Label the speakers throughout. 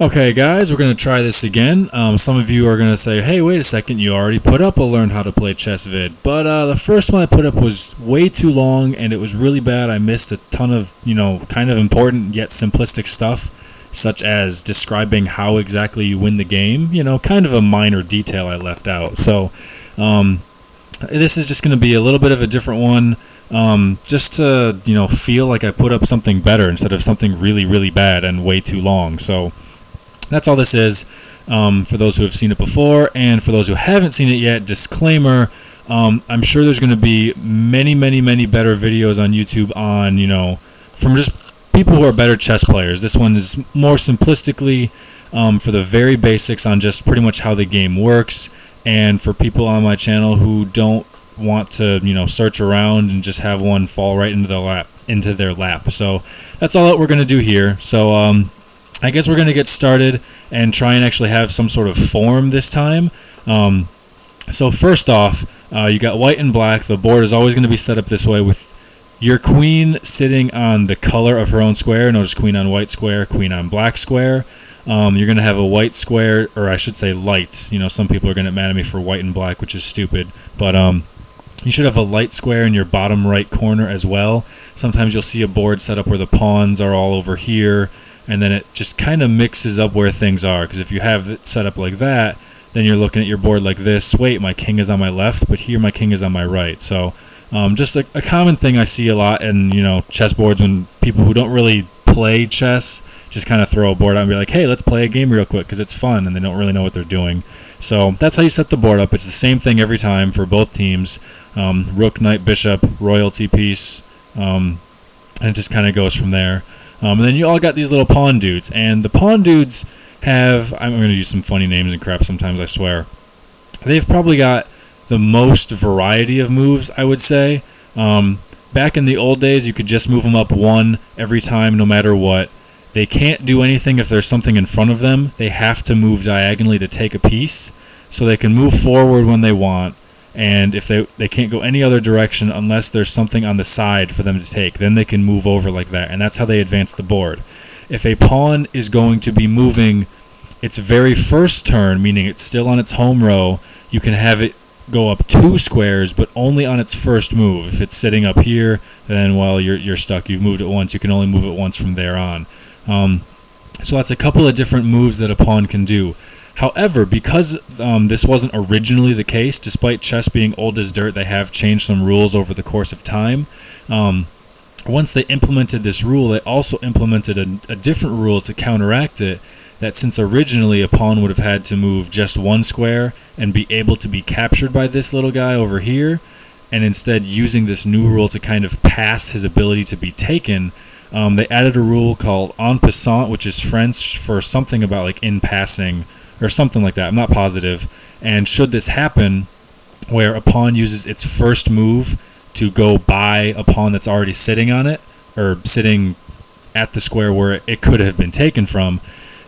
Speaker 1: Okay, guys, we're going to try this again. Some of you are going to say, hey, wait a second, you already put up a Learn How to Play Chess vid. But the first one I put up was way too long, and it was really bad. I missed a ton of, kind of important yet simplistic stuff, such as describing how exactly you win the game. Kind of a minor detail I left out. So this is just going to be a little bit of a different one. Just to, feel like I put up something better instead of something really, really bad and way too long. So that's all this is, for those who have seen it before, and for those who haven't seen it yet, disclaimer, I'm sure there's going to be many, many, many better videos on YouTube on, from just people who are better chess players. This one is more simplistically for the very basics on just pretty much how the game works, and for people on my channel who don't want to, search around and just have one fall right into their lap. So that's all that we're going to do here. So I guess we're going to get started and try and actually have some sort of form this time. So first off, you got white and black. The board is always going to be set up this way with your queen sitting on the color of her own square. Notice queen on white square, queen on black square. You're going to have a white square, or I should say light. Some people are going to get mad at me for white and black, which is stupid. But you should have a light square in your bottom right corner as well. Sometimes you'll see a board set up where the pawns are all over here, and then it just kind of mixes up where things are, because if you have it set up like that, then you're looking at your board like this. Wait, my king is on my left, but here my king is on my right. So just a common thing I see a lot in chess boards when people who don't really play chess just kind of throw a board out and be like, hey, let's play a game real quick because it's fun, and they don't really know what they're doing. So that's how you set the board up. It's the same thing every time for both teams. Rook, knight, bishop, royalty piece, and it just kind of goes from there. And then you all got these little pawn dudes, and the pawn dudes have, I'm going to use some funny names and crap sometimes, I swear. They've probably got the most variety of moves, I would say. Back in the old days, you could just move them up one every time, no matter what. They can't do anything if there's something in front of them. They have to move diagonally to take a piece, so they can move forward when they want. And if they can't go any other direction unless there's something on the side for them to take, then they can move over like that, and that's how they advance the board. If a pawn is going to be moving its very first turn, meaning it's still on its home row, you can have it go up 2 squares, but only on its first move. If it's sitting up here, then, well, you're stuck. You've moved it once. You can only move it once from there on. So that's a couple of different moves that a pawn can do. However, because this wasn't originally the case, despite chess being old as dirt, they have changed some rules over the course of time. Once they implemented this rule, they also implemented a different rule to counteract it, that since originally a pawn would have had to move just 1 square and be able to be captured by this little guy over here, and instead using this new rule to kind of pass his ability to be taken, they added a rule called en passant, which is French for something about like in passing, or something like that. I'm not positive. And should this happen, where a pawn uses its first move to go by a pawn that's already sitting on it, or sitting at the square where it could have been taken from,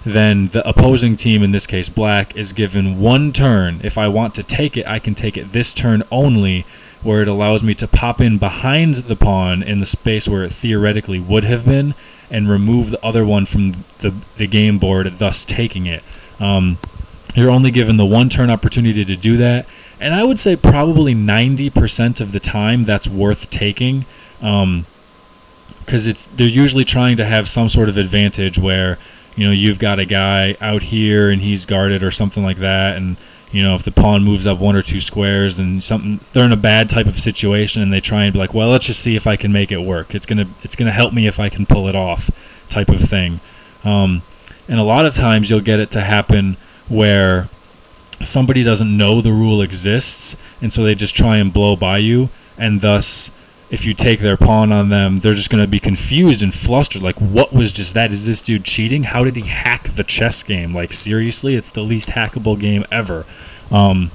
Speaker 1: then the opposing team, in this case black, is given 1 turn. If I want to take it, I can take it this turn only, where it allows me to pop in behind the pawn in the space where it theoretically would have been, and remove the other one from the game board, thus taking it. You're only given the 1 turn opportunity to do that, and I would say probably 90% of the time that's worth taking, because they're usually trying to have some sort of advantage where you've got a guy out here and he's guarded or something like that, and if the pawn moves up 1 or 2 squares and they're in a bad type of situation, and they try and be like, well, let's just see if I can make it work. It's gonna help me if I can pull it off, type of thing. And a lot of times you'll get it to happen where somebody doesn't know the rule exists, and so they just try and blow by you, and thus if you take their pawn on them, they're just going to be confused and flustered, like, what was just that? Is this dude cheating? How did he hack the chess game? Like, seriously? It's the least hackable game ever. And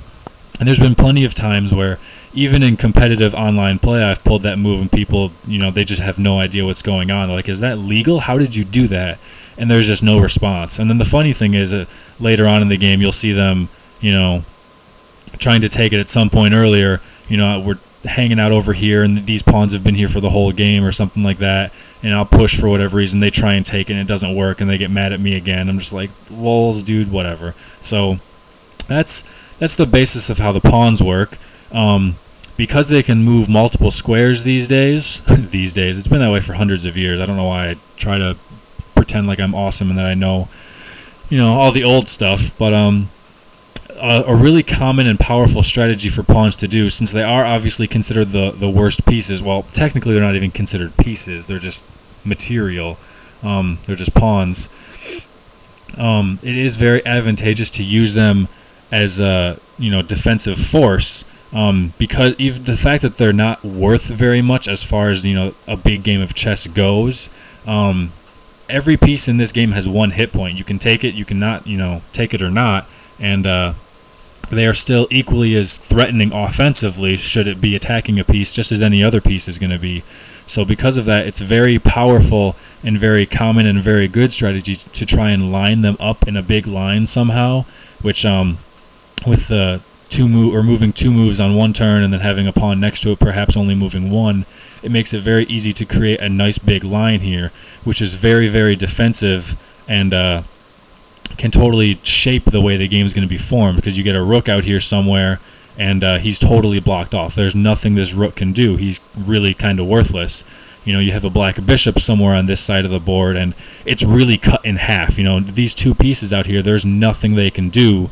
Speaker 1: there's been plenty of times where, even in competitive online play, I've pulled that move and people, they just have no idea what's going on. They're like, is that legal? How did you do that? And there's just no response. And then the funny thing is that later on in the game, you'll see them, trying to take it at some point earlier. We're hanging out over here, and these pawns have been here for the whole game or something like that. and I'll push for whatever reason. They try and take it, and it doesn't work, and they get mad at me again. I'm just like, lols, dude, whatever. So that's the basis of how the pawns work. Because they can move multiple squares these days, it's been that way for hundreds of years. I don't know why I try to pretend like I'm awesome and that I know, all the old stuff. But a really common and powerful strategy for pawns to do, since they are obviously considered the worst pieces. Well, technically they're not even considered pieces. They're just material. They're just pawns. It is very advantageous to use them as a defensive force. Because even the fact that they're not worth very much as far as a big game of chess goes, every piece in this game has one hit point. You can take it, you cannot take it or not, and they are still equally as threatening offensively should it be attacking a piece, just as any other piece is going to be. So because of that, it's very powerful and very common and very good strategy to try and line them up in a big line somehow, which with the moving 2 moves on one turn and then having a pawn next to it perhaps only moving 1, it makes it very easy to create a nice big line here, which is very, very defensive and can totally shape the way the game is going to be formed, because you get a rook out here somewhere and he's totally blocked off. There's nothing this rook can do. He's really kind of worthless. You have a black bishop somewhere on this side of the board and it's really cut in half. These 2 pieces out here, there's nothing they can do.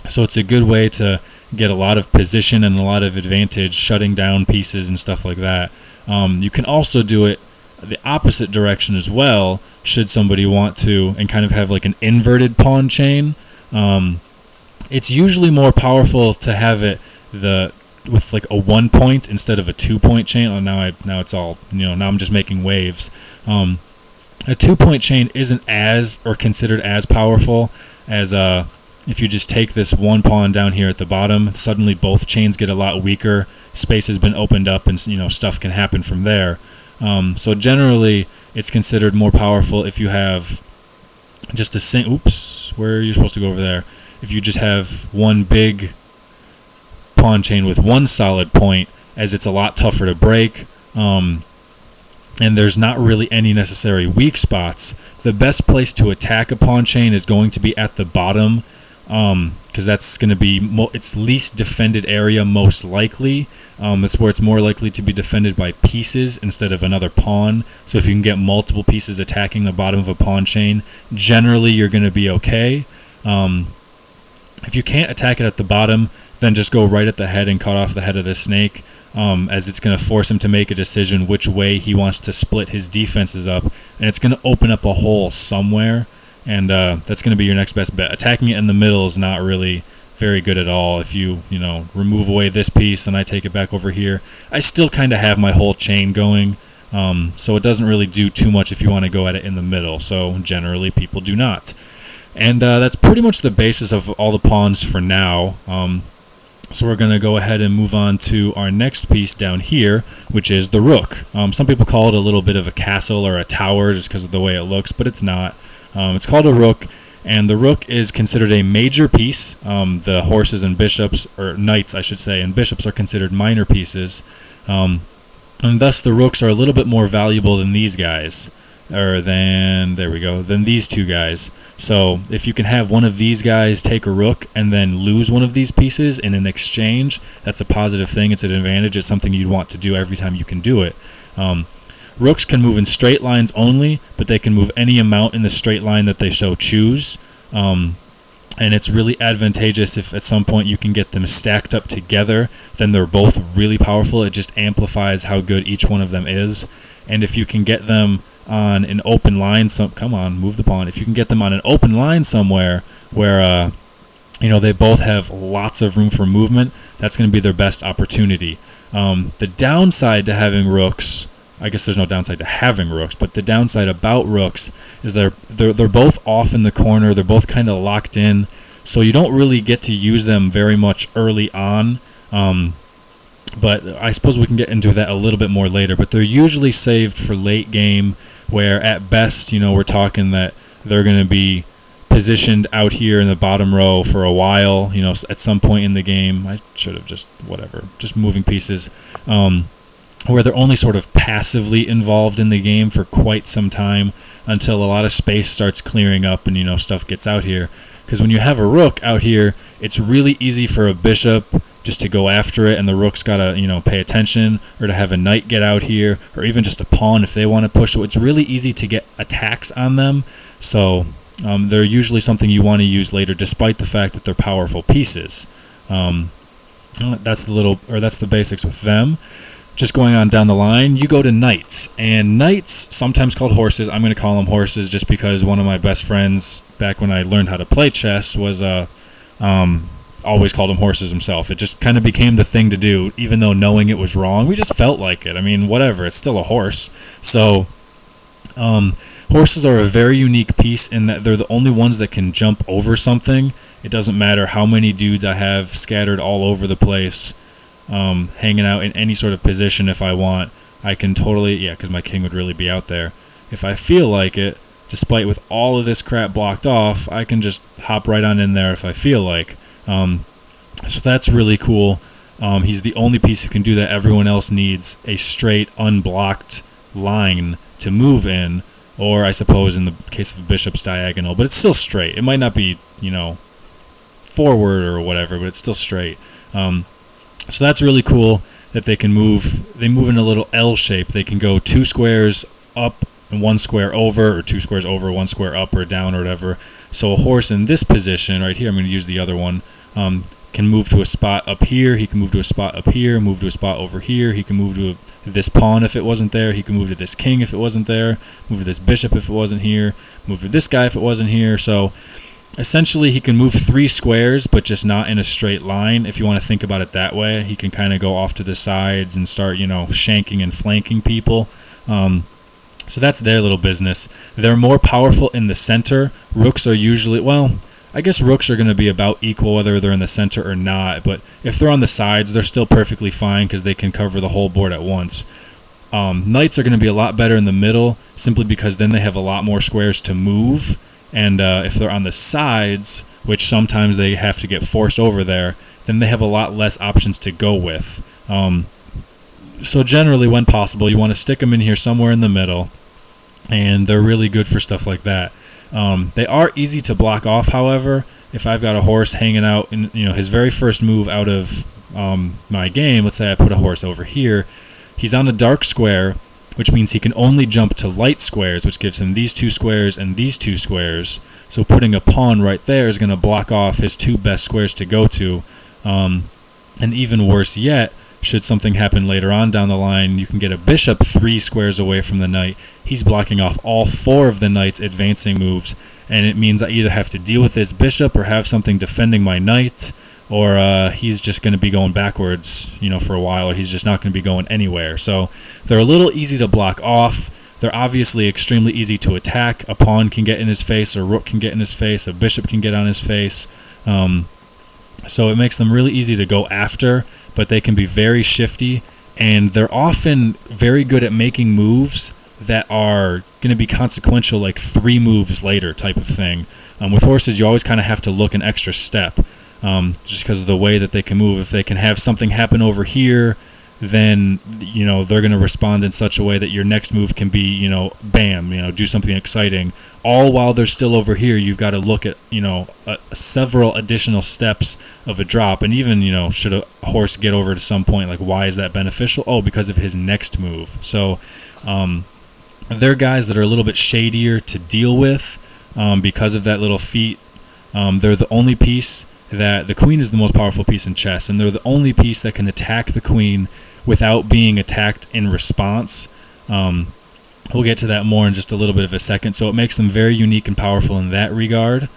Speaker 1: So it's a good way to get a lot of position and a lot of advantage, shutting down pieces and stuff like that. You can also do it the opposite direction as well, should somebody want to, and kind of have like an inverted pawn chain. It's usually more powerful to have it with like a 1 point instead of a 2 point chain. Oh, now it's all now I'm just making waves. A 2 point chain isn't considered as powerful as if you just take this 1 pawn down here at the bottom. Suddenly both chains get a lot weaker. Space has been opened up, and stuff can happen from there. So generally, it's considered more powerful if you have just where are you supposed to go over there? If you just have one big pawn chain with one solid point, as it's a lot tougher to break. And there's not really any necessary weak spots. The best place to attack a pawn chain is going to be at the bottom, because that's going to be its least defended area most likely. That's where it's more likely to be defended by pieces instead of another pawn. So if you can get multiple pieces attacking the bottom of a pawn chain, generally you're going to be okay. If you can't attack it at the bottom, then just go right at the head and cut off the head of the snake, as it's going to force him to make a decision which way he wants to split his defenses up, and it's going to open up a hole somewhere. And that's going to be your next best bet. Attacking it in the middle is not really very good at all. If you remove away this piece and I take it back over here, I still kind of have my whole chain going. So it doesn't really do too much if you want to go at it in the middle. So generally people do not. And that's pretty much the basis of all the pawns for now. So we're going to go ahead and move on to our next piece down here, which is the rook. Some people call it a little bit of a castle or a tower just because of the way it looks, but it's not. It's called a rook, and the rook is considered a major piece. The horses and bishops, or knights I should say, and bishops are considered minor pieces. And thus the rooks are a little bit more valuable than these guys, than these 2 guys. So if you can have one of these guys take a rook and then lose one of these pieces in an exchange, that's a positive thing. It's an advantage. It's something you'd want to do every time you can do it. Rooks can move in straight lines only, but they can move any amount in the straight line that they so choose. And it's really advantageous if at some point you can get them stacked up together. Then they're both really powerful. It just amplifies how good each one of them is. And if you can get them on an open line, come on, move the pawn. If you can get them on an open line somewhere where they both have lots of room for movement, that's going to be their best opportunity. The downside to having rooks, I guess there's no downside to having rooks, but the downside about rooks is they're both off in the corner. They're both kind of locked in, so you don't really get to use them very much early on. But I suppose we can get into that a little bit more later. But they're usually saved for late game, where at best, we're talking that they're going to be positioned out here in the bottom row for a while. At some point in the game, I should have just moving pieces. where they're only sort of passively involved in the game for quite some time until a lot of space starts clearing up and, stuff gets out here. Because when you have a rook out here, it's really easy for a bishop just to go after it, and the rook's got to, pay attention, or to have a knight get out here, or even just a pawn if they want to push. So it's really easy to get attacks on them. So they're usually something you want to use later, despite the fact that they're powerful pieces. That's the basics with them. Just going on down the line, you go to knights. And knights, sometimes called horses, I'm going to call them horses just because one of my best friends, back when I learned how to play chess, was always called them horses himself. It just kind of became the thing to do, even though knowing it was wrong. We just felt like it. I mean, whatever, it's still a horse. So, horses are a very unique piece in that they're the only ones that can jump over something. It doesn't matter how many dudes I have scattered all over the place, hanging out in any sort of position. If I want, I can totally, because my king would really be out there. If I feel like it, despite with all of this crap blocked off, I can just hop right on in there if I feel like. So that's really cool. He's the only piece who can do that. Everyone else needs a straight, unblocked line to move in, or I suppose in the case of a bishop's diagonal, but it's still straight. It might not be, forward or whatever, but it's still straight. So that's really cool that they can move. They move in a little L shape. They can go 2 squares up and 1 square over, or 2 squares over, 1 square up or down or whatever. So a horse in this position right here, I'm going to use the other one, can move to a spot up here. He can move to a spot up here, move to a spot over here. He can move to this pawn if it wasn't there. He can move to this king if it wasn't there. Move to this bishop if it wasn't here. Move to this guy if it wasn't here. So essentially, he can move 3 squares, but just not in a straight line. If you want to think about it that way, he can kind of go off to the sides and start, shanking and flanking people. So that's their little business. They're more powerful in the center. Rooks are usually, I guess rooks are going to be about equal whether they're in the center or not. But if they're on the sides, they're still perfectly fine because they can cover the whole board at once. Knights are going to be a lot better in the middle, simply because then they have a lot more squares to move. And if they're on the sides, which sometimes they have to get forced over there, then they have a lot less options to go with. So generally, when possible, you want to stick them in here somewhere in the middle, and they're really good for stuff like that. They are easy to block off, however. If I've got a horse hanging out in his very first move out of my game, let's say I put a horse over here, he's on a dark square, which means he can only jump to light squares, which gives him these 2 squares and these 2 squares. So putting a pawn right there is going to block off his 2 best squares to go to. And even worse yet, should something happen later on down the line, you can get a bishop 3 squares away from the knight. He's blocking off all 4 of the knight's advancing moves, and it means I either have to deal with this bishop or have something defending my knight, or he's just going to be going backwards, for a while, or he's just not going to be going anywhere. So they're a little easy to block off. They're obviously extremely easy to attack. A pawn can get in his face, a rook can get in his face, a bishop can get on his face. So it makes them really easy to go after, but they can be very shifty, and they're often very good at making moves that are going to be consequential, like 3 moves later type of thing. With horses, you always kind of have to look an extra step. Just because of the way that they can move. If they can have something happen over here, then they're going to respond in such a way that your next move can be bam, do something exciting. All while they're still over here, you've got to look at several additional steps of a drop. And even should a horse get over to some point, like, why is that beneficial? Oh, because of his next move. So they're guys that are a little bit shadier to deal with because of that little feat. They're the only piece that the queen is the most powerful piece in chess, and they're the only piece that can attack the queen without being attacked in response. We'll get to that more in just a little bit of a second. So it makes them very unique and powerful in that regard.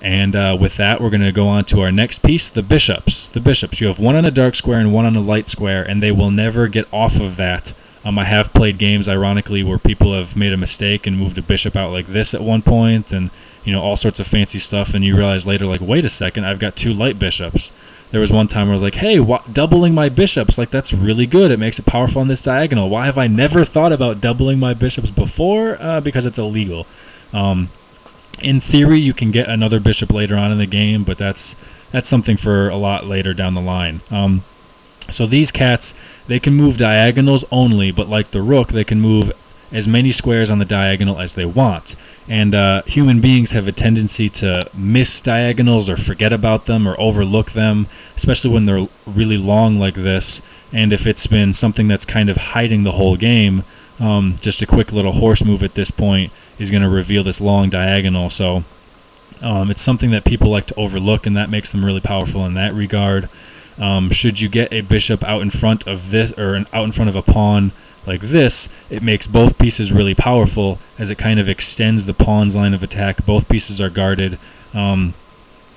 Speaker 1: And with that, we're going to go on to our next piece, the bishops. The bishops. You have 1 on a dark square and 1 on a light square, and they will never get off of that. I have played games, ironically, where people have made a mistake and moved a bishop out like this at one point, and all sorts of fancy stuff, and you realize later, like, wait a second, I've got 2 light bishops. There was one time where I was like, hey, doubling my bishops, like, that's really good. It makes it powerful on this diagonal. Why have I never thought about doubling my bishops before? Because it's illegal. In theory, you can get another bishop later on in the game, but that's something for a lot later down the line. So these cats, they can move diagonals only, but like the rook, they can move as many squares on the diagonal as they want. And human beings have a tendency to miss diagonals or forget about them or overlook them, especially when they're really long like this. And if it's been something that's kind of hiding the whole game, just a quick little horse move at this point is going to reveal this long diagonal. So it's something that people like to overlook, and that makes them really powerful in that regard. Should you get a bishop out in front of this, or out in front of a pawn like this, it makes both pieces really powerful, as it kind of extends the pawn's line of attack. Both pieces are guarded, and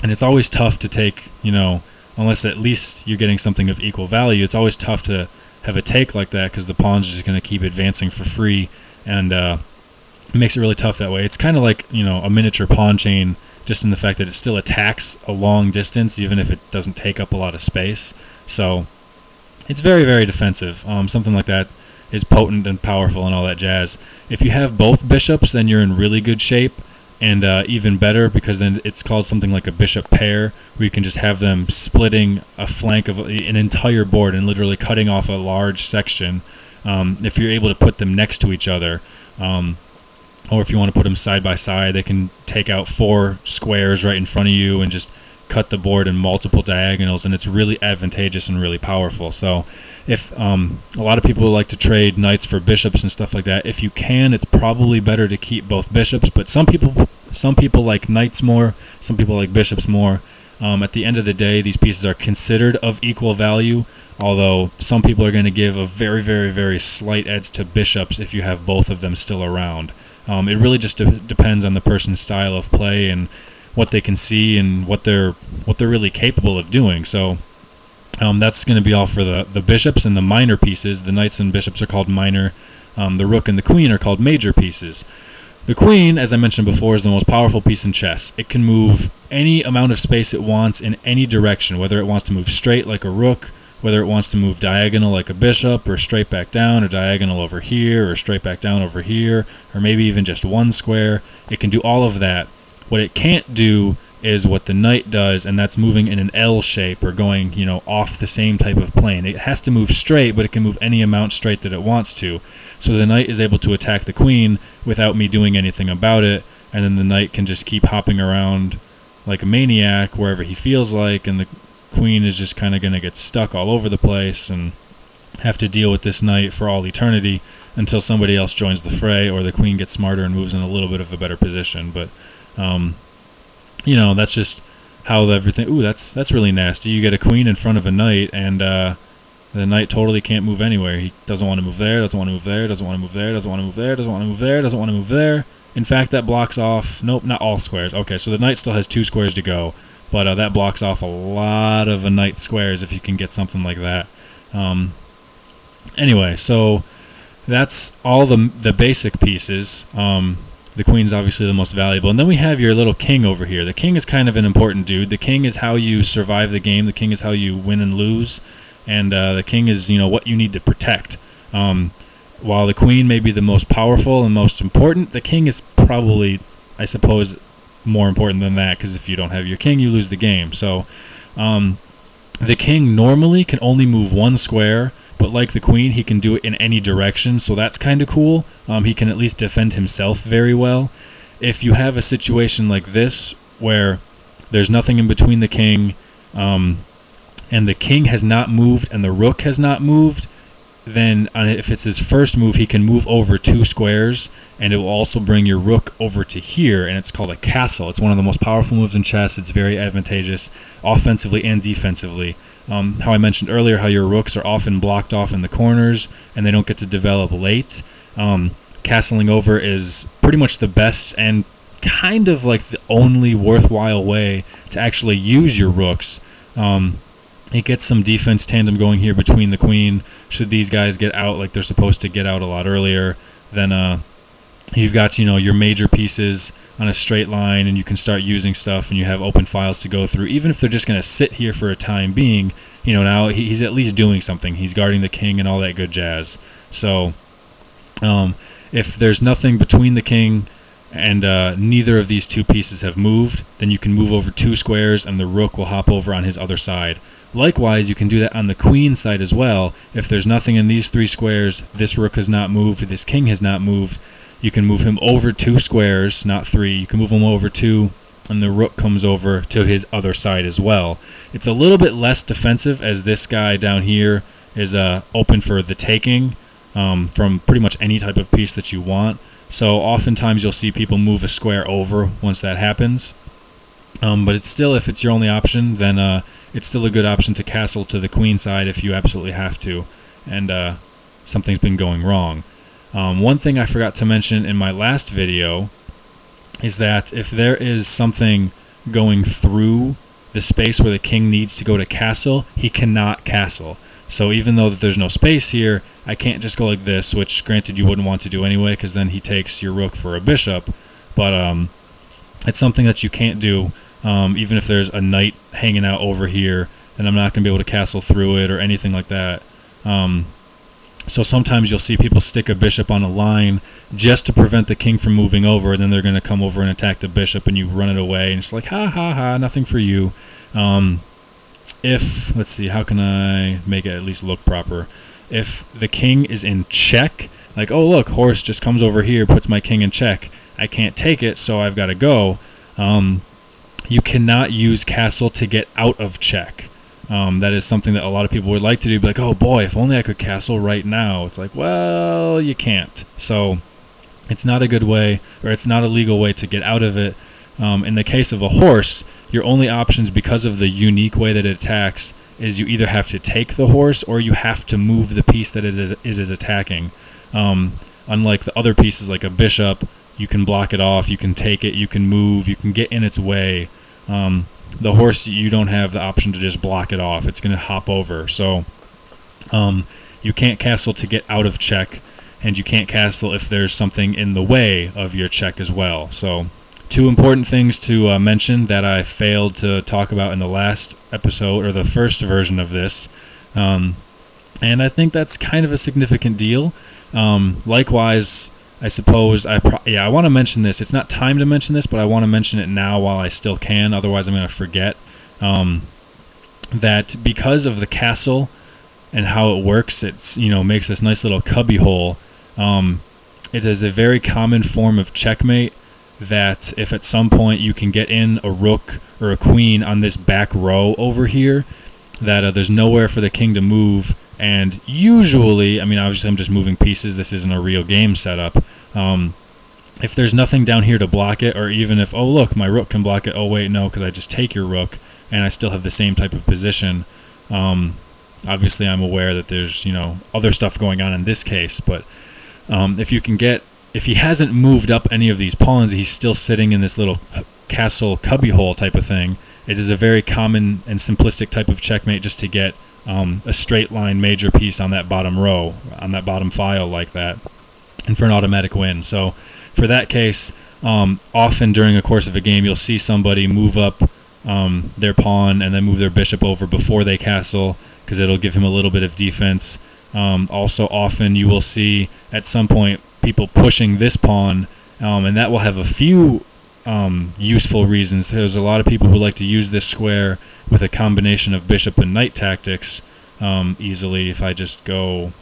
Speaker 1: it's always tough to take, unless at least you're getting something of equal value. It's always tough to have a take like that, because the pawn's just going to keep advancing for free, and it makes it really tough that way. It's kind of like, a miniature pawn chain, just in the fact that it still attacks a long distance, even if it doesn't take up a lot of space. So it's very, very defensive. Something like that is potent and powerful and all that jazz. If you have both bishops, then you're in really good shape, and even better, because then it's called something like a bishop pair, where you can just have them splitting a flank of an entire board and literally cutting off a large section. If you're able to put them next to each other, or if you want to put them side by side, they can take out 4 squares right in front of you and just cut the board in multiple diagonals, and it's really advantageous and really powerful. So if a lot of people like to trade knights for bishops and stuff like that, if you can, it's probably better to keep both bishops, but some people like knights more, some people like bishops more. At the end of the day, these pieces are considered of equal value, although some people are going to give a very, very, very slight edge to bishops if you have both of them still around. It really just depends on the person's style of play and what they can see and what they're really capable of doing. So that's going to be all for the bishops and the minor pieces. The knights and bishops are called minor. The rook and the queen are called major pieces. The queen, as I mentioned before, is the most powerful piece in chess. It can move any amount of space it wants in any direction, whether it wants to move straight like a rook, whether it wants to move diagonal like a bishop, or straight back down, or diagonal over here, or straight back down over here, or maybe even just one square. It can do all of that. What it can't do is what the knight does, and that's moving in an L shape, or going, off the same type of plane. It has to move straight, but it can move any amount straight that it wants to. So the knight is able to attack the queen without me doing anything about it, and then the knight can just keep hopping around like a maniac wherever he feels like, and the queen is just kind of going to get stuck all over the place and have to deal with this knight for all eternity until somebody else joins the fray, or the queen gets smarter and moves in a little bit of a better position. But that's just how everything. Ooh, that's really nasty. You get a queen in front of a knight, and the knight totally can't move anywhere. He doesn't want to move there, doesn't want to move there, doesn't want to move there, doesn't want to move there, doesn't want to move there, doesn't want to move there. In fact, that blocks off. Nope, not all squares. Okay, so the knight still has 2 squares to go. But that blocks off a lot of a knight's squares if you can get something like that. Anyway, so that's all the basic pieces. The queen's obviously the most valuable. And then we have your little king over here. The king is kind of an important dude. The king is how you survive the game. The king is how you win and lose. And the king is, what you need to protect. While the queen may be the most powerful and most important, the king is probably, I suppose, more important than that, because if you don't have your king, you lose the game. So the king normally can only move 1 square, but like the queen, he can do it in any direction, so that's kind of cool. He can at least defend himself very well. If you have a situation like this, where there's nothing in between the king, and the king has not moved and the rook has not moved, then if it's his first move, he can move over 2 squares, and it will also bring your rook over to here, and it's called a castle. It's one of the most powerful moves in chess. It's very advantageous offensively and defensively. How I mentioned earlier, how your rooks are often blocked off in the corners and they don't get to develop late. Castling over is pretty much the best and kind of like the only worthwhile way to actually use your rooks. It gets some defense tandem going here between the queen. Should these guys get out like they're supposed to get out a lot earlier, then you've got your major pieces on a straight line, and you can start using stuff, and you have open files to go through. Even if they're just going to sit here for a time being, now he's at least doing something. He's guarding the king and all that good jazz. So if there's nothing between the king and neither of these 2 pieces have moved, then you can move over 2 squares, and the rook will hop over on his other side. Likewise, you can do that on the queen side as well. If there's nothing in these 3 squares, this rook has not moved, this king has not moved, you can move him over 2 squares, not 3. You can move him over 2, and the rook comes over to his other side as well. It's a little bit less defensive, as this guy down here is open for the taking from pretty much any type of piece that you want. So oftentimes you'll see people move a square over once that happens. But it's still, if it's your only option, then it's still a good option to castle to the queen side if you absolutely have to, and something's been going wrong. One thing I forgot to mention in my last video is that if there is something going through the space where the king needs to go to castle, he cannot castle. So even though that there's no space here, I can't just go like this, which granted you wouldn't want to do anyway, because then he takes your rook for a bishop. But it's something that you can't do. Even if there's a knight hanging out over here, then I'm not going to be able to castle through it or anything like that. So sometimes you'll see people stick a bishop on a line just to prevent the king from moving over, and then they're going to come over and attack the bishop, and you run it away, and it's like, ha ha ha, nothing for you. Let's see, how can I make it at least look proper? If the king is in check, like, oh look, horse just comes over here, puts my king in check, I can't take it, so I've got to go. You cannot use castle to get out of check. That is something that a lot of people would like to do, be like, oh boy, if only I could castle right now. It's like, well, you can't. So it's not a good way, or it's not a legal way to get out of it. In the case of a horse, your only options, because of the unique way that it attacks, is you either have to take the horse or you have to move the piece that it is attacking. Unlike the other pieces like a bishop, you can block it off, you can take it, you can move, you can get in its way. The horse, you don't have the option to just block it off. It's going to hop over. So you can't castle to get out of check, and you can't castle if there's something in the way of your check as well. So 2 important things to mention that I failed to talk about in the last episode, or the first version of this. And I think that's kind of a significant deal. Likewise, I suppose I want to mention this. It's not time to mention this, but I want to mention it now while I still can. Otherwise, I'm going to forget. That because of the castle and how it works, it's makes this nice little cubby hole. It is a very common form of checkmate. That if at some point you can get in a rook or a queen on this back row over here, that there's nowhere for the king to move. And usually, I mean, obviously I'm just moving pieces, this isn't a real game setup. If there's nothing down here to block it, or even if, oh look, my rook can block it, oh wait, no, because I just take your rook, and I still have the same type of position. Obviously I'm aware that there's, other stuff going on in this case, but if he hasn't moved up any of these pawns, he's still sitting in this little castle cubbyhole type of thing. It is a very common and simplistic type of checkmate just to get a straight line major piece on that bottom row, on that bottom file like that, and for an automatic win. So for that case, often during a course of a game, you'll see somebody move up their pawn and then move their bishop over before they castle, because it'll give him a little bit of defense. Also, often you will see at some point people pushing this pawn, and that will have a few useful reasons. There's a lot of people who like to use this square with a combination of bishop and knight tactics easily. If I just go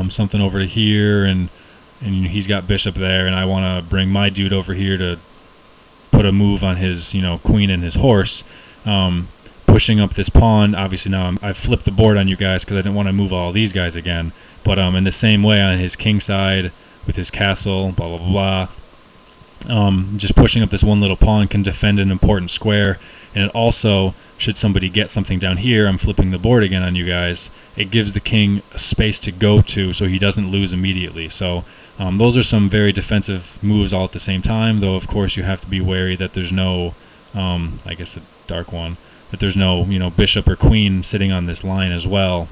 Speaker 1: something over to here, and he's got bishop there, and I want to bring my dude over here to put a move on his queen and his horse, pushing up this pawn. Obviously now I've flipped the board on you guys because I didn't want to move all these guys again. But in the same way on his king side with his castle, blah blah blah. Just pushing up this one little pawn can defend an important square, and it also, should somebody get something down here, I'm flipping the board again on you guys, it gives the king a space to go to so he doesn't lose immediately. So those are some very defensive moves all at the same time, though of course you have to be wary that there's no, I guess a dark one, that there's no bishop or queen sitting on this line as well.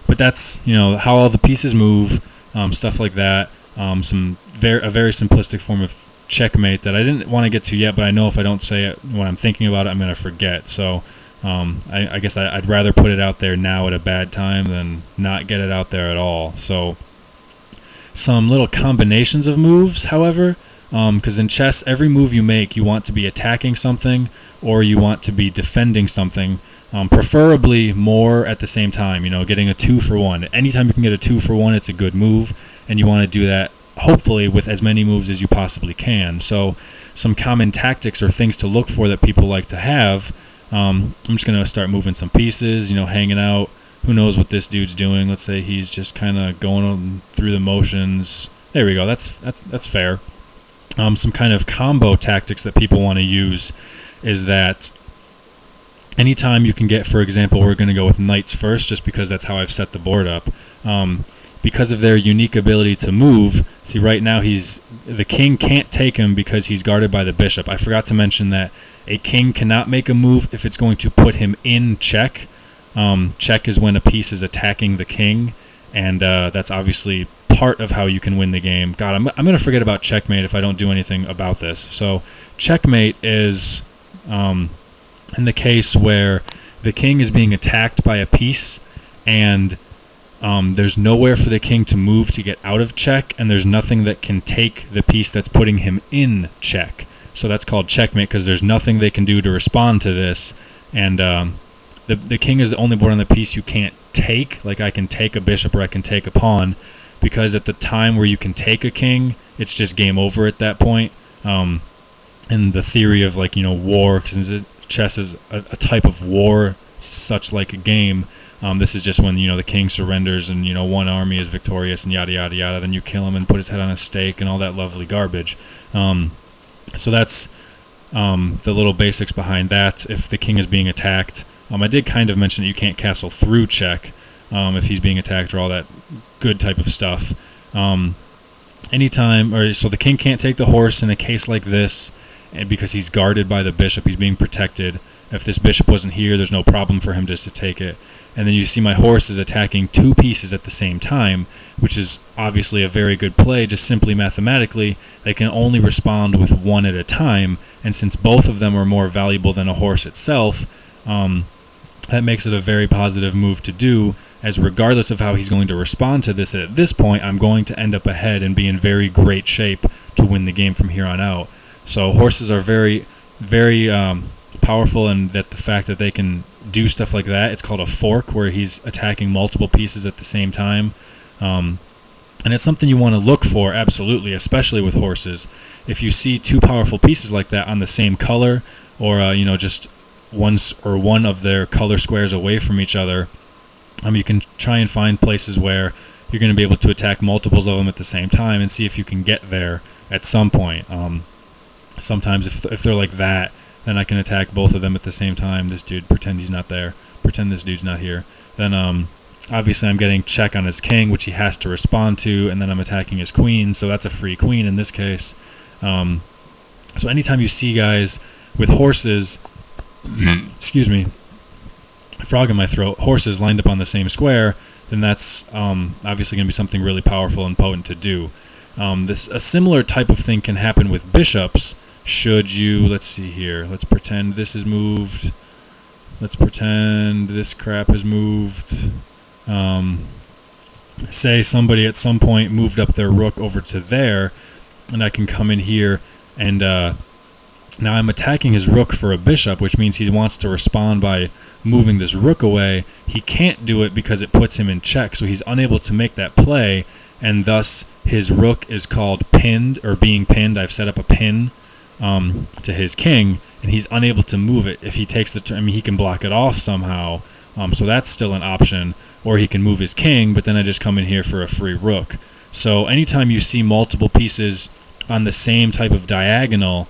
Speaker 1: But that's how all the pieces move, stuff like that. A very simplistic form of checkmate that I didn't want to get to yet, but I know if I don't say it when I'm thinking about it, I'm going to forget. So I guess I'd rather put it out there now at a bad time than not get it out there at all. So some little combinations of moves, however, because in chess, every move you make, you want to be attacking something or you want to be defending something, preferably more at the same time, getting a 2 for 1. Anytime you can get a 2 for 1, it's a good move, and you want to do that hopefully with as many moves as you possibly can. So some common tactics or things to look for that people like to have. I'm just going to start moving some pieces, hanging out. Who knows what this dude's doing? Let's say he's just kind of going through the motions. There we go. That's fair. Some kind of combo tactics that people want to use is that anytime you can get, for example, we're going to go with knights first just because that's how I've set the board up. Because of their unique ability to move, see right now the king can't take him because he's guarded by the bishop. I forgot to mention that a king cannot make a move if it's going to put him in check. Check is when a piece is attacking the king, and that's obviously part of how you can win the game. God, I'm going to forget about checkmate if I don't do anything about this. So checkmate is in the case where the king is being attacked by a piece, and there's nowhere for the king to move to get out of check, and there's nothing that can take the piece that's putting him in check. So that's called checkmate because there's nothing they can do to respond to this, and the king is the only board on the piece you can't take. Like I can take a bishop or I can take a pawn, because at the time where you can take a king, it's just game over at that point. And the theory of war, because chess is a type of war, such like a game. This is just when the king surrenders and one army is victorious and yada yada yada. Then you kill him and put his head on a stake and all that lovely garbage. So that's the little basics behind that. If the king is being attacked, I did kind of mention that you can't castle through check if he's being attacked or all that good type of stuff. So the king can't take the horse in a case like this, and because he's guarded by the bishop, he's being protected. If this bishop wasn't here, there's no problem for him just to take it. And then you see my horse is attacking two pieces at the same time, which is obviously a very good play. Just simply mathematically, they can only respond with one at a time, and since both of them are more valuable than a horse itself, that makes it a very positive move to do, as regardless of how he's going to respond to this at this point, I'm going to end up ahead and be in very great shape to win the game from here on out. So horses are very, very powerful, and that the fact that they can do stuff like that, it's called a fork, where he's attacking multiple pieces at the same time. And it's something you want to look for, absolutely, especially with horses. If you see two powerful pieces like that on the same color, or just one of their color squares away from each other, you can try and find places where you're going to be able to attack multiples of them at the same time and see if you can get there at some point. Sometimes if they're like that, then I can attack both of them at the same time. This dude, pretend he's not there. Pretend this dude's not here. Then obviously I'm getting check on his king, which he has to respond to, and then I'm attacking his queen, so that's a free queen in this case. So anytime you see guys with horses, excuse me, frog in my throat, horses lined up on the same square, then that's obviously going to be something really powerful and potent to do. A similar type of thing can happen with bishops. Should you, let's see here, let's pretend this is moved, let's pretend this crap is moved. Say somebody at some point moved up their rook over to there, and I can come in here and now I'm attacking his rook for a bishop, which means he wants to respond by moving this rook away. He can't do it because it puts him in check, so he's unable to make that play, and thus his rook is called pinned, or being pinned. I've set up a pin to his king, and he's unable to move it. If he takes the turn, he can block it off somehow, so that's still an option. Or he can move his king, but then I just come in here for a free rook. So anytime you see multiple pieces on the same type of diagonal,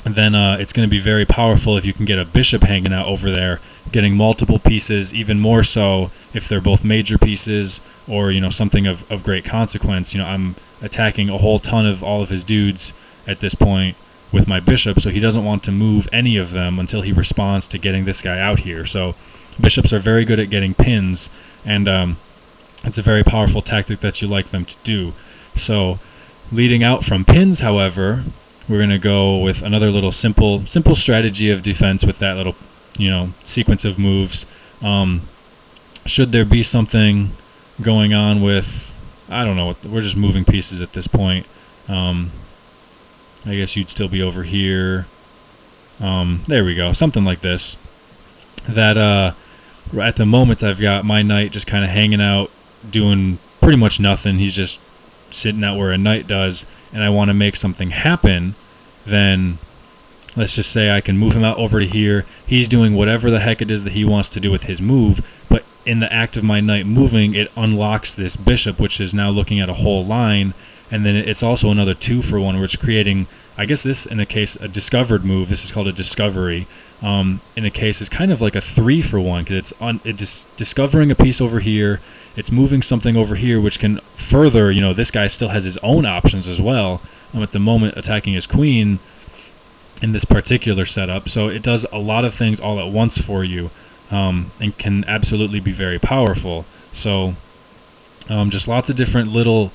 Speaker 1: then it's going to be very powerful if you can get a bishop hanging out over there, getting multiple pieces, even more so if they're both major pieces or something of great consequence. I'm attacking a whole ton of all of his dudes at this point with my bishop, so he doesn't want to move any of them until he responds to getting this guy out here. So bishops are very good at getting pins, and it's a very powerful tactic that you like them to do. So leading out from pins, however, we're going to go with another little simple strategy of defense with that little sequence of moves. Should there be something going on with, I don't know, we're just moving pieces at this point. I guess you'd still be over here. There we go, something like this. That at the moment I've got my knight just kind of hanging out, doing pretty much nothing. He's just sitting out where a knight does, and I want to make something happen. Then let's just say I can move him out over to here. He's doing whatever the heck it is that he wants to do with his move, but in the act of my knight moving, it unlocks this bishop, which is now looking at a whole line, and then it's also another 2-for-1, which is creating, I guess this, in a case, a discovered move. This is called a discovery. In a case, it's kind of like a 3-for-1, because it's discovering a piece over here, it's moving something over here, which can further, this guy still has his own options as well. At the moment, attacking his queen in this particular setup, so it does a lot of things all at once for you, and can absolutely be very powerful. So just lots of different little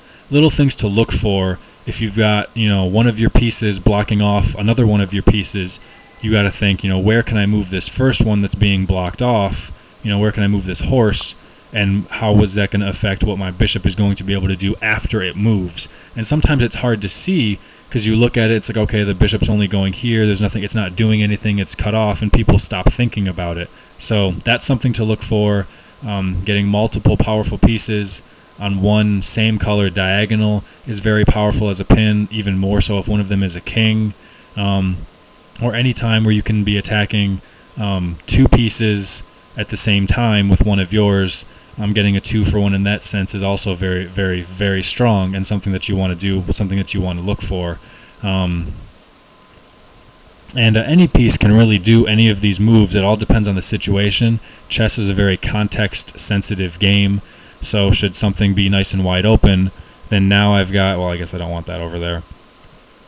Speaker 1: things to look for. If you've got one of your pieces blocking off another one of your pieces, you got to think, where can I move this first one that's being blocked off? Where can I move this horse, and how is that going to affect what my bishop is going to be able to do after it moves? And sometimes it's hard to see, because you look at it, it's like, okay, the bishop's only going here, there's nothing, it's not doing anything, it's cut off, and people stop thinking about it. So that's something to look for. Getting multiple powerful pieces on one same color diagonal is very powerful as a pin, even more so if one of them is a king. Or any time where you can be attacking 2 pieces at the same time with one of yours, getting a 2-for-1 in that sense is also very, very, very strong, and something that you want to do, something that you want to look for. And any piece can really do any of these moves. It all depends on the situation. Chess is a very context-sensitive game, so should something be nice and wide open, then now I've got, well, I guess I don't want that over there,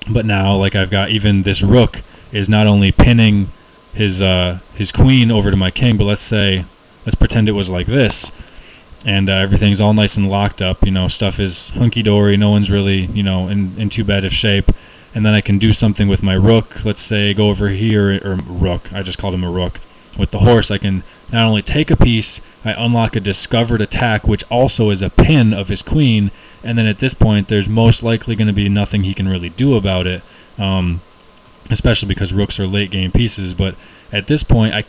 Speaker 1: but now, like, I've got even this rook is not only pinning his queen over to my king, but let's pretend it was like this, and everything's all nice and locked up, stuff is hunky-dory, no one's really, in too bad of shape, and then I can do something with my rook. Let's say go over here, or rook, I just called him a rook. With the horse, I can not only take a piece, I unlock a discovered attack, which also is a pin of his queen, and then at this point, there's most likely going to be nothing he can really do about it, especially because rooks are late-game pieces, but at this point, I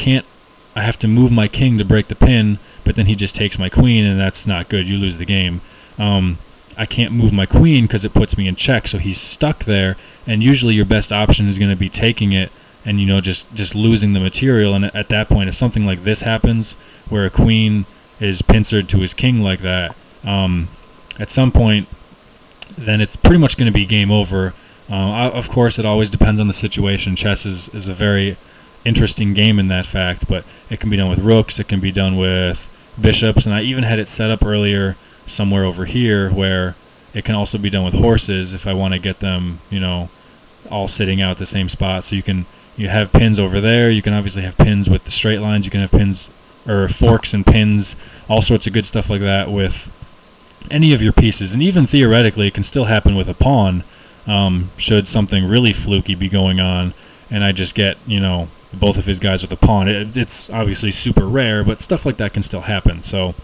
Speaker 1: have to move my king to break the pin, but then he just takes my queen, and that's not good. You lose the game. I can't move my queen because it puts me in check, so he's stuck there, and usually your best option is going to be taking it and just losing the material. And at that point, if something like this happens, where a queen is pincered to his king like that, at some point, then it's pretty much going to be game over. Of course, it always depends on the situation. Chess is a very interesting game in that fact, but it can be done with rooks, it can be done with bishops, and I even had it set up earlier somewhere over here where it can also be done with horses if I want to get them, all sitting out at the same spot. So you have pins over there, you can obviously have pins with the straight lines, you can have pins, or forks and pins, all sorts of good stuff like that with any of your pieces, and even theoretically it can still happen with a pawn, should something really fluky be going on, and I just get, both of his guys with a pawn. It's obviously super rare, but stuff like that can still happen. So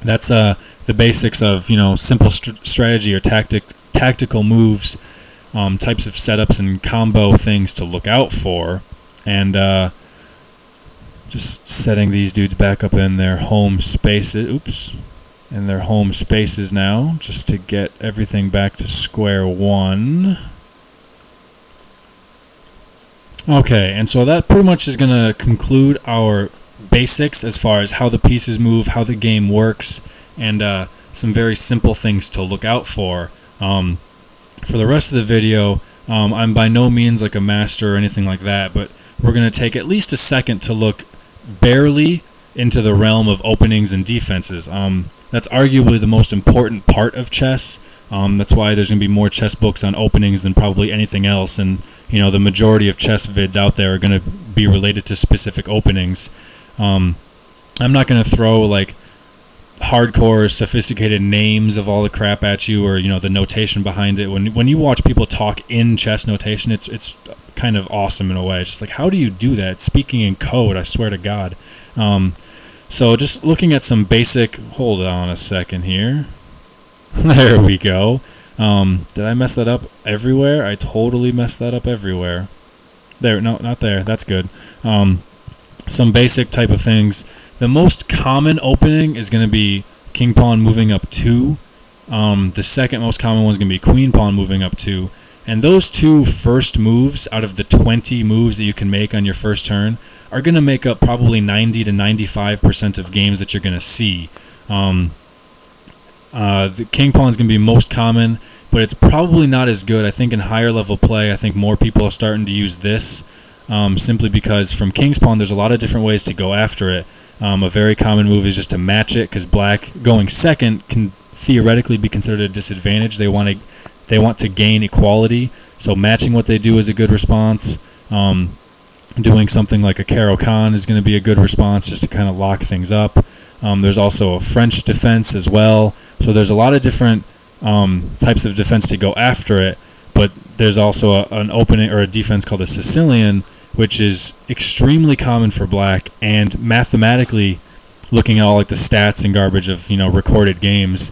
Speaker 1: that's the basics of simple strategy or tactical moves, types of setups and combo things to look out for, and just setting these dudes back up in their home spaces. Oops. In their home spaces now, just to get everything back to square one. Okay, and so that pretty much is going to conclude our basics as far as how the pieces move, how the game works, and some very simple things to look out for. For the rest of the video, I'm by no means like a master or anything like that, but we're going to take at least a second to look barely into the realm of openings and defenses. That's arguably the most important part of chess. That's why there's going to be more chess books on openings than probably anything else, and the majority of chess vids out there are going to be related to specific openings. I'm not going to throw like hardcore sophisticated names of all the crap at you, or the notation behind it. When you watch people talk in chess notation, it's kind of awesome in a way. It's just like, how do you do that? Speaking in code, I swear to God. So just looking at some basic, hold on a second here. There we go. Did I mess that up everywhere? I totally messed that up everywhere. There, no, not there. That's good. Some basic type of things. The most common opening is going to be king pawn moving up 2. The second most common one is going to be queen pawn moving up 2. And those two first moves out of the 20 moves that you can make on your first turn are going to make up probably 90 to 95% of games that you're going to see. The king pawn is going to be most common, but it's probably not as good. I think in higher level play, I think more people are starting to use this, simply because from king's pawn, there's a lot of different ways to go after it. A very common move is just to match it, because black going second can theoretically be considered a disadvantage. They want to gain equality, so matching what they do is a good response. Doing something like a Caro-Kann is going to be a good response, just to kind of lock things up. There's also a French defense as well. So there's a lot of different types of defense to go after it, but there's also an opening or a defense called a Sicilian, which is extremely common for black, and mathematically, looking at all like the stats and garbage of recorded games,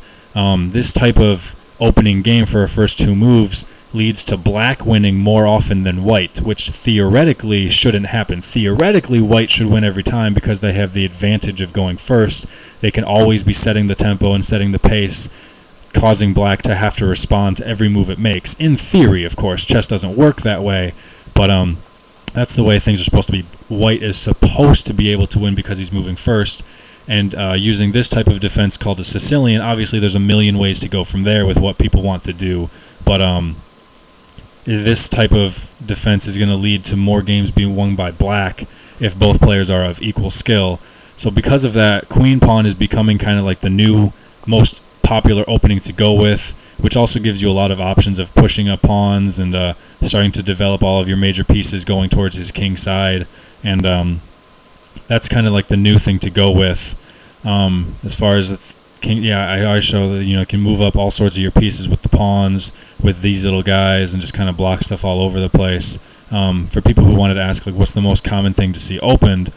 Speaker 1: this type of opening game for our first two moves leads to black winning more often than white, which theoretically shouldn't happen. Theoretically, white should win every time because they have the advantage of going first. They can always be setting the tempo and setting the pace, causing black to have to respond to every move it makes. In theory, of course, chess doesn't work that way, but that's the way things are supposed to be. White is supposed to be able to win because he's moving first, and using this type of defense called a Sicilian, obviously there's a million ways to go from there with what people want to do, but this type of defense is going to lead to more games being won by black if both players are of equal skill. So because of that, queen pawn is becoming kind of like the new most popular opening to go with, which also gives you a lot of options of pushing up pawns and starting to develop all of your major pieces going towards his king side, and that's kind of like the new thing to go with. As far as it's king, I always show that you can move up all sorts of your pieces with the pawns, with these little guys, and just kind of block stuff all over the place. For people who wanted to ask, like, what's the most common thing to see opened?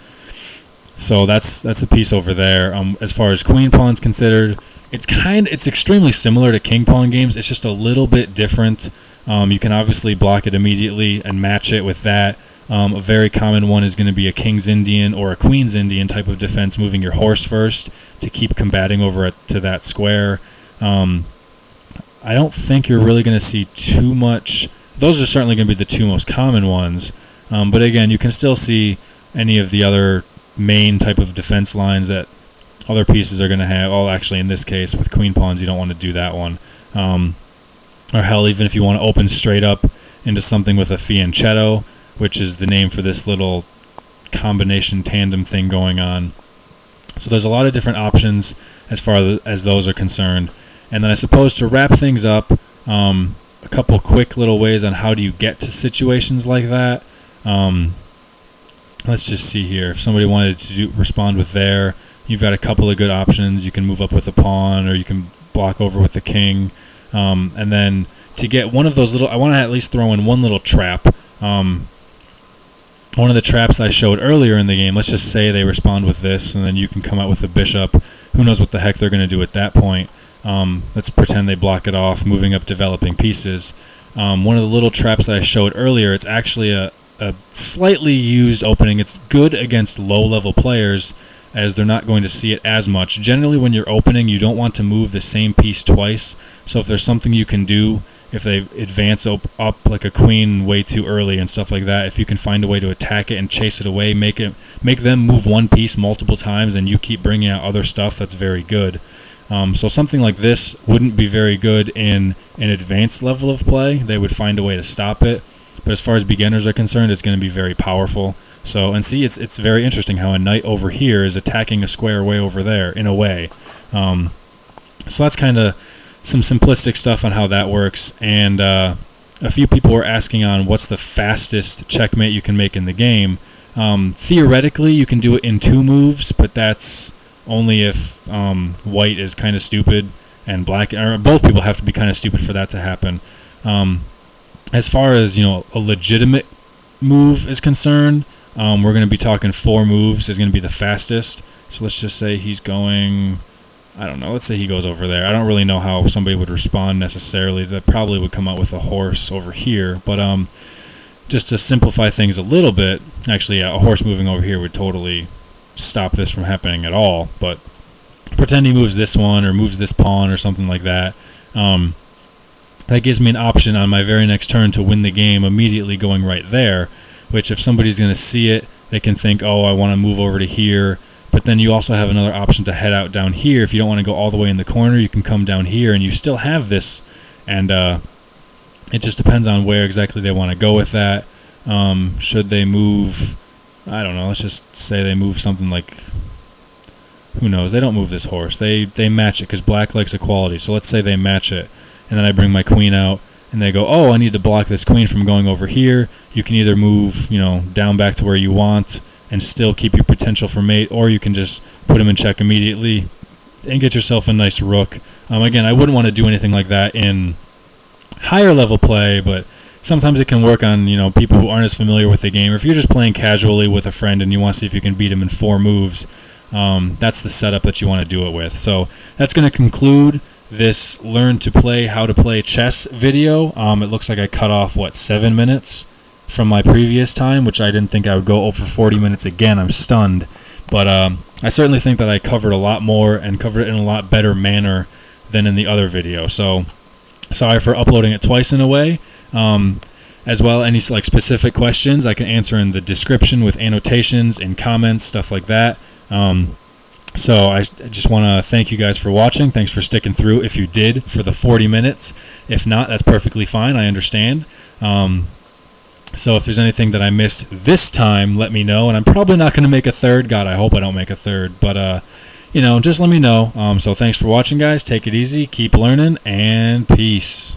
Speaker 1: So that's a piece over there. As far as queen pawn's considered, it's extremely similar to king pawn games. It's just a little bit different. You can obviously block it immediately and match it with that. A very common one is going to be a king's Indian or a queen's Indian type of defense, moving your horse first to keep combating over to that square. I don't think you're really going to see too much. Those are certainly going to be the two most common ones. But again, you can still see any of the other main type of defense lines that other pieces are going to have. Oh, actually, in this case, with queen pawns, you don't want to do that one. Or hell, even if you want to open straight up into something with a fianchetto, which is the name for this little combination tandem thing going on. So there's a lot of different options as far as those are concerned. And then I suppose to wrap things up, a couple quick little ways on how do you get to situations like that. Let's just see here. If somebody wanted to respond with there, you've got a couple of good options. You can move up with a pawn, or you can block over with the king. And then to get one of those little, I want to at least throw in one little trap. One of the traps I showed earlier in the game, let's just say they respond with this, and then you can come out with the bishop. Who knows what the heck they're going to do at that point. Let's pretend they block it off, moving up, developing pieces. One of the little traps that I showed earlier, it's actually a slightly used opening. It's good against low-level players, as they're not going to see it as much. Generally, when you're opening, you don't want to move the same piece twice. So if there's something you can do, if they advance up like a queen way too early and stuff like that, if you can find a way to attack it and chase it away, make them move one piece multiple times, and you keep bringing out other stuff, that's very good. So something like this wouldn't be very good in an advanced level of play. They would find a way to stop it. But as far as beginners are concerned, it's going to be very powerful. So, and see, it's very interesting how a knight over here is attacking a square way over there, in a way. So that's kind of some simplistic stuff on how that works. And a few people were asking on what's the fastest checkmate you can make in the game. Theoretically, you can do it in 2 moves, but that's only if white is kind of stupid and black, or both people have to be kind of stupid for that to happen. As far as a legitimate move is concerned, we're going to be talking 4 moves is going to be the fastest. So let's just say he's going I don't know, let's say he goes over there. I don't really know how somebody would respond necessarily. That probably would come out with a horse over here, but just to simplify things a little bit, actually, a horse moving over here would totally stop this from happening at all, but pretend he moves this one or moves this pawn or something like that. That gives me an option on my very next turn to win the game immediately going right there, which if somebody's going to see it, they can think, oh, I want to move over to here. But then you also have another option to head out down here. If you don't want to go all the way in the corner, you can come down here, and you still have this. And it just depends on where exactly they want to go with that. Should they move, I don't know, let's just say they move something like, who knows, they don't move this horse. They match it because black likes equality. So let's say they match it, and then I bring my queen out, and they go, oh, I need to block this queen from going over here. You can either move, down back to where you want and still keep your potential for mate, or you can just put him in check immediately and get yourself a nice rook. Again, I wouldn't want to do anything like that in higher level play, but sometimes it can work on people who aren't as familiar with the game. Or if you're just playing casually with a friend and you want to see if you can beat him in 4 moves, that's the setup that you want to do it with. So that's going to conclude this learn to play how to play chess video. It looks like I cut off 7 minutes from my previous time, which I didn't think I would go over 40 minutes again. I'm stunned, but I certainly think that I covered a lot more and covered it in a lot better manner than in the other video. So sorry for uploading it twice in a way. As well, any specific questions I can answer in the description with annotations and comments, stuff like that. So I just want to thank you guys for watching. Thanks for sticking through if you did for the 40 minutes. If not, that's perfectly fine. I understand. So if there's anything that I missed this time, let me know. And I'm probably not going to make a third. God, I hope I don't make a third. But, just let me know. So thanks for watching, guys. Take it easy. Keep learning. And peace.